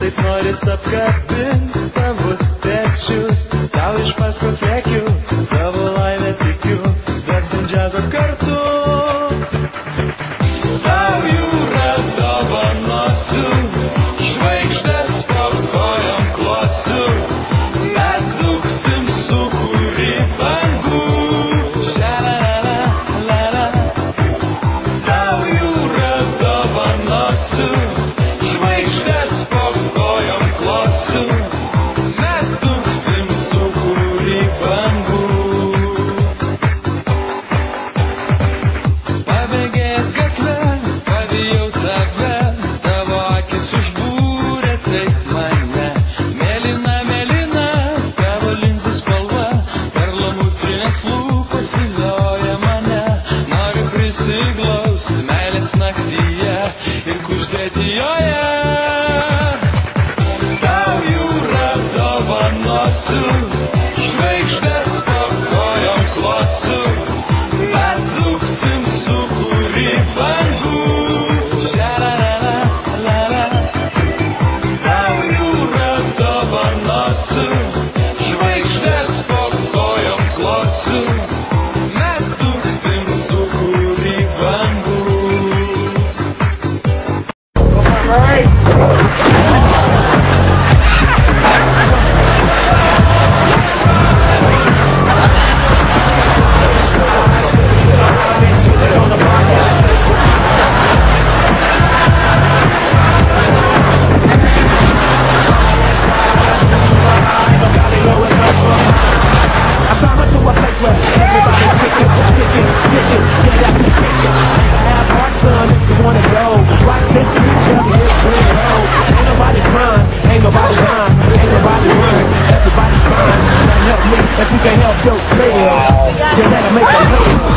Taip noris apkabint tavus pečius, tau iš paskos lėkiu, savo laimę tikiu, duosim džiazo kartu. Tau jūra dovanosiu, žvaigždės po kojom klosiu, mes dūksim sūkurį bangų. Šalalala. Tau jūra dovanosiu, žvaigždės po kojom klosiu, mes dūksim sūkurį bangų. Pabėgęs gatve, pavijau tave, tavo akis užbūrė taip mane. Mėlyna, mėlyna, tavo linzų spalva, perlamutrinės lūpos vilioja mane. Noriu prisiglausti meilės naktyje ir kuždėti joje. Tau jūra dovanosiu, žvaigždės po kojom klosiu, mes dūksim sūkurį bangų. Šalalala. Tau jūra dovanosiu, žvaigždės po kojom klosiu, mes dūksim sūkurį bangų. I'm driving to a place where everybody kick it, get that kick it. Have heart, son, if you wanna go. Watch kissing each other, it's real low. Ain't nobody crying, ain't nobody lying, ain't nobody running. Everybody's fine. Now help me if you can help yourself. Then that'll make it real.